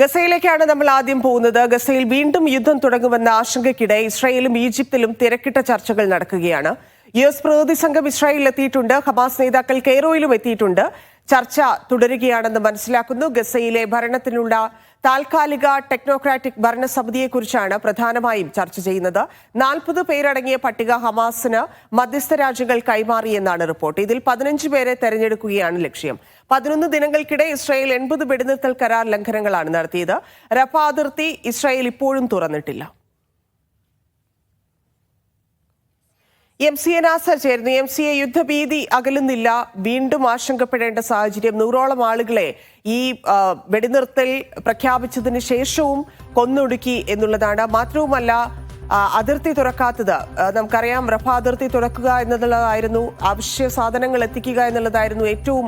ഗസയിലേക്കാണ് നമ്മൾ ആദ്യം പോകുന്നത്. ഗസയിൽ വീണ്ടും യുദ്ധം തുടങ്ങുമെന്ന ആശങ്കയ്ക്കിടെ ഇസ്രായേലും ഈജിപ്തിലും തിരക്കിട്ട ചർച്ചകൾ നടക്കുകയാണ്. US പ്രതിനിധി സംഘം ഇസ്രായേലിൽ എത്തിയിട്ടുണ്ട്. ഹമാസ് നേതാക്കൾ കെയ്റോയിലും എത്തിയിട്ടുണ്ട്. ചർച്ച തുടരുകയാണെന്ന് മനസ്സിലാക്കുന്നു. ഗസയിലെ ഭരണത്തിനുള്ള താൽക്കാലിക ടെക്നോക്രാറ്റിക് ഭരണസമിതിയെക്കുറിച്ചാണ് പ്രധാനമായും ചർച്ച ചെയ്യുന്നത്. 40 പേരടങ്ങിയ പട്ടിക ഹമാസിന് മധ്യസ്ഥ രാജ്യങ്ങൾ കൈമാറിയെന്നാണ് റിപ്പോർട്ട്. ഇതിൽ 15 പേരെ തെരഞ്ഞെടുക്കുകയാണ് ലക്ഷ്യം. 11 ദിനങ്ങൾക്കിടെ ഇസ്രായേൽ 80 വെടിനിർത്തൽ കരാർ ലംഘനങ്ങളാണ് നടത്തിയത്. റഫ അതിർത്തി ഇസ്രായേൽ ഇപ്പോഴും തുറന്നിട്ടില്ല. MCA നാസർ ചേർന്നു. MCA യുദ്ധഭീതി അകലുന്നില്ല, വീണ്ടും ആശങ്കപ്പെടേണ്ട സാഹചര്യം. 100ഓളം ആളുകളെ ഈ വെടിനിർത്തൽ പ്രഖ്യാപിച്ചതിന് ശേഷവും കൊന്നൊടുക്കി എന്നുള്ളതാണ്. മാത്രവുമല്ല, അതിർത്തി തുറക്കാത്തത് നമുക്കറിയാം. റഫ അതിർത്തി തുറക്കുക എന്നുള്ളതായിരുന്നു, അവശ്യ സാധനങ്ങൾ എത്തിക്കുക എന്നുള്ളതായിരുന്നു ഏറ്റവും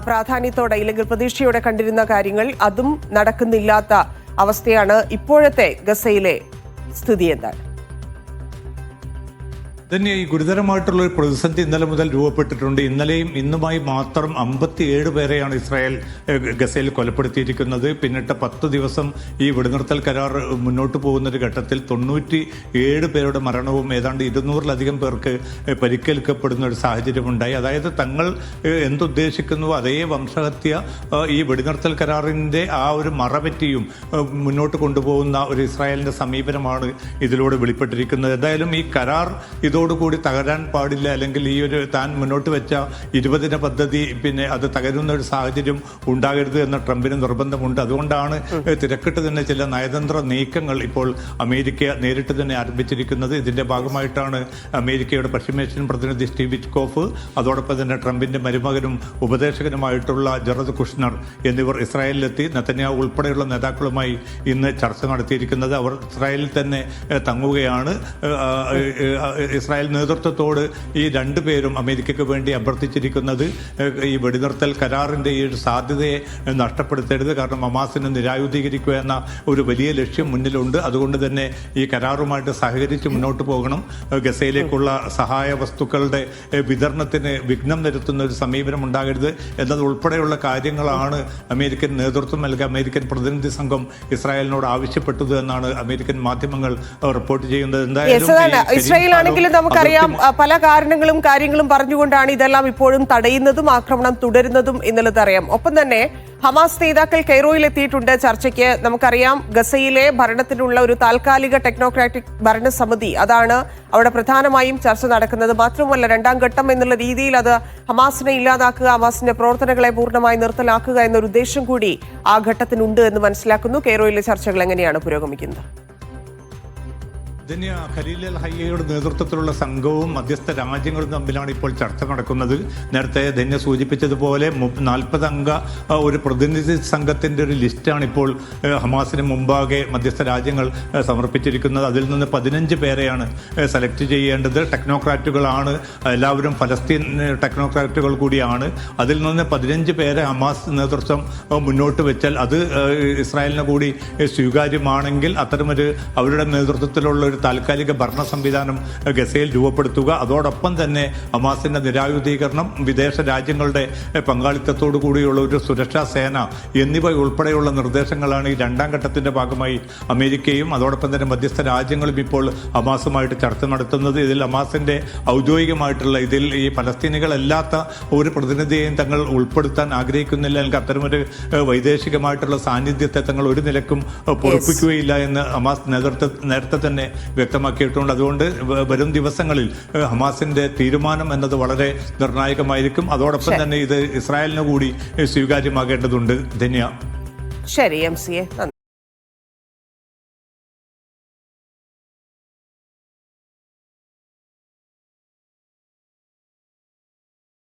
പ്രാധാന്യത്തോടെ ഇല്ലെങ്കിൽ പ്രതീക്ഷയോടെ കണ്ടിരുന്ന കാര്യങ്ങൾ. അതും നടക്കുന്നില്ലാത്ത അവസ്ഥയാണ്. ഇപ്പോഴത്തെ ഗസയിലെ സ്ഥിതി എന്താണ്? തന്നെ ഈ ഗുരുതരമായിട്ടുള്ള ഒരു പ്രതിസന്ധി ഇന്നലെ മുതൽ രൂപപ്പെട്ടിട്ടുണ്ട്. ഇന്നലെയും ഇന്നുമായി മാത്രം 57 പേരെയാണ് ഇസ്രായേൽ ഗസയിൽ കൊലപ്പെടുത്തിയിരിക്കുന്നത്. പിന്നിട്ട 10 ദിവസം ഈ വെടിനിർത്തൽ കരാർ മുന്നോട്ട് പോകുന്ന ഒരു ഘട്ടത്തിൽ 97 പേരുടെ മരണവും ഏതാണ്ട് 200-ലധികം പേർക്ക് പരിക്കേൽക്കപ്പെടുന്ന ഒരു സാഹചര്യമുണ്ടായി. അതായത് തങ്ങൾ എന്തുദ്ദേശിക്കുന്നു അതേ വംശഹത്യ ഈ വെടിനിർത്തൽ കരാറിൻ്റെ ആ ഒരു മറപറ്റിയും മുന്നോട്ട് കൊണ്ടുപോകുന്ന ഒരു ഇസ്രായേലിൻ്റെ സമീപനമാണ് ഇതിലൂടെ വെളിപ്പെട്ടിരിക്കുന്നത്. എന്തായാലും ഈ കരാർ ഇതോടുകൂടി തകരാൻ പാടില്ല, അല്ലെങ്കിൽ ഈ ഒരു താൻ മുന്നോട്ട് വെച്ച 20 ദിന പദ്ധതി പിന്നെ അത് തകരുന്ന ഒരു സാഹചര്യം ഉണ്ടാകരുത് എന്ന ട്രംപിന് നിർബന്ധമുണ്ട്. അതുകൊണ്ടാണ് തിരക്കിട്ട് തന്നെ ചില നയതന്ത്ര നീക്കങ്ങൾ ഇപ്പോൾ അമേരിക്ക നേരിട്ട് തന്നെ ആരംഭിച്ചിരിക്കുന്നത്. ഇതിന്റെ ഭാഗമായിട്ടാണ് അമേരിക്കയുടെ പശ്ചിമേഷ്യൻ പ്രതിനിധി സ്റ്റീവ് വിറ്റ്കോഫ്, അതോടൊപ്പം തന്നെ ട്രംപിന്റെ മരുമകനും ഉപദേശകനുമായിട്ടുള്ള ജറദ് കുഷ്നർ എന്നിവർ ഇസ്രായേലിലെത്തി നെതന്യാഹു ഉൾപ്പെടെയുള്ള നേതാക്കളുമായി ഇന്ന് ചർച്ച നടത്തിയിരിക്കുന്നത്. അവർ ഇസ്രായേലിൽ തന്നെ തങ്ങുകയാണ്. ഇസ്രായേൽ നേതൃത്വത്തോട് ഈ 2 പേരും അമേരിക്കയ്ക്ക് വേണ്ടി അഭ്യർത്ഥിച്ചിരിക്കുന്നത് ഈ വെടിനിർത്തൽ കരാറിൻ്റെ ഈ ഒരു സാധ്യതയെ നഷ്ടപ്പെടുത്തരുത്. കാരണം ഹമാസിനെ നിരായുധീകരിക്കുക എന്ന ഒരു വലിയ ലക്ഷ്യം മുന്നിലുണ്ട്. അതുകൊണ്ട് തന്നെ ഈ കരാറുമായിട്ട് സഹകരിച്ച് മുന്നോട്ട് പോകണം. ഗസയിലേക്കുള്ള സഹായ വസ്തുക്കളുടെ വിതരണത്തിന് വിഘ്നം വരുത്തുന്ന ഒരു സമീപനം ഉണ്ടാകരുത് എന്നതുൾപ്പെടെയുള്ള കാര്യങ്ങളാണ് അമേരിക്കൻ നേതൃത്വം അല്ലെങ്കിൽ അമേരിക്കൻ പ്രതിനിധി സംഘം ഇസ്രായേലിനോട് ആവശ്യപ്പെട്ടത് എന്നാണ് അമേരിക്കൻ മാധ്യമങ്ങൾ റിപ്പോർട്ട് ചെയ്യുന്നത്. എന്തായാലും നമുക്കറിയാം, പല കാര്യങ്ങളും പറഞ്ഞുകൊണ്ടാണ് ഇതെല്ലാം ഇപ്പോഴും തടയുന്നതും ആക്രമണം തുടരുന്നതും എന്നുള്ളത് അറിയാം. ഒപ്പം തന്നെ ഹമാസ് നേതാക്കൾ കെയ്റോയിൽ എത്തിയിട്ടുണ്ട് ചർച്ചയ്ക്ക്. നമുക്കറിയാം, ഗസയിലെ ഭരണത്തിനുള്ള ഒരു താൽക്കാലിക ടെക്നോക്രാറ്റിക് ഭരണസമിതി, അതാണ് അവിടെ പ്രധാനമായും ചർച്ച നടക്കുന്നത്. മാത്രമല്ല, 2ാം ഘട്ടം എന്നുള്ള രീതിയിൽ അത് ഹമാസിനെ ഇല്ലാതാക്കുക, ഹമാസിന്റെ പ്രവർത്തനങ്ങളെ പൂർണ്ണമായി നിർത്തലാക്കുക എന്നൊരു ഉദ്ദേശം കൂടി ആ ഘട്ടത്തിനുണ്ട് എന്ന് മനസ്സിലാക്കുന്നു. കെയ്റോയിലെ ചർച്ചകൾ എങ്ങനെയാണ് പുരോഗമിക്കുന്നത്? ഖലീൽ അൽ ഹയ്യയുടെ നേതൃത്വത്തിലുള്ള സംഘവും മധ്യസ്ഥ രാജ്യങ്ങളും തമ്മിലാണ് ഇപ്പോൾ ചർച്ച നടക്കുന്നത്. നേരത്തെ ധന്യ സൂചിപ്പിച്ചതുപോലെ 40 അംഗ ഒരു പ്രതിനിധി സംഘത്തിൻ്റെ ഒരു ലിസ്റ്റാണ് ഇപ്പോൾ ഹമാസിന് മുമ്പാകെ മധ്യസ്ഥ രാജ്യങ്ങൾ സമർപ്പിച്ചിരിക്കുന്നത്. അതിൽ നിന്ന് 15 പേരെയാണ് സെലക്ട് ചെയ്യേണ്ടത്. ടെക്നോക്രാറ്റുകളാണ്, എല്ലാവരും ഫലസ്തീൻ ടെക്നോക്രാറ്റുകൾ കൂടിയാണ്. അതിൽ നിന്ന് 15 പേരെ ഹമാസ് നേതൃത്വം മുന്നോട്ട് വെച്ചാൽ അത് ഇസ്രായേലിന് കൂടി സ്വീകാര്യമാണെങ്കിൽ അത്തരമൊരു അവരുടെ നേതൃത്വത്തിലുള്ള ഒരു താൽക്കാലിക ഭരണ സംവിധാനം ഗസയിൽ രൂപപ്പെടുത്തുക, അതോടൊപ്പം തന്നെ ഹമാസിന്റെ നിരായുധീകരണം, വിദേശ രാജ്യങ്ങളുടെ പങ്കാളിത്തത്തോടു കൂടിയുള്ള ഒരു സുരക്ഷാ സേന എന്നിവ ഉൾപ്പെടെയുള്ള നിർദ്ദേശങ്ങളാണ് ഈ 2ാം ഘട്ടത്തിന്റെ ഭാഗമായി അമേരിക്കയും അതോടൊപ്പം തന്നെ മധ്യസ്ഥ രാജ്യങ്ങളും ഇപ്പോൾ ഹമാസുമായിട്ട് ചർച്ച നടത്തുന്നത്. ഇതിൽ ഹമാസിന്റെ ഔദ്യോഗികമായിട്ടുള്ള ഇതിൽ ഈ പലസ്തീനികളല്ലാത്ത ഒരു പ്രതിനിധിയെയും തങ്ങൾ ഉൾപ്പെടുത്താൻ ആഗ്രഹിക്കുന്നില്ല, അല്ലെങ്കിൽ അത്തരമൊരു വൈദേശികമായിട്ടുള്ള സാന്നിധ്യത്തെ തങ്ങൾ ഒരു നിലക്കും പൊറുപ്പിക്കുകയില്ല എന്ന് ഹമാസ് നേരത്തെ തന്നെ വ്യക്തമാക്കിയിട്ടുണ്ട്. അതുകൊണ്ട് വരും ദിവസങ്ങളിൽ ഹമാസിന്റെ തീരുമാനം എന്നത് വളരെ നിർണായകമായിരിക്കും. അതോടൊപ്പം തന്നെ ഇത് ഇസ്രായേലിന് കൂടി സ്വീകാര്യമാകേണ്ടതുണ്ട്. ധന്യ. ശരി, MCA.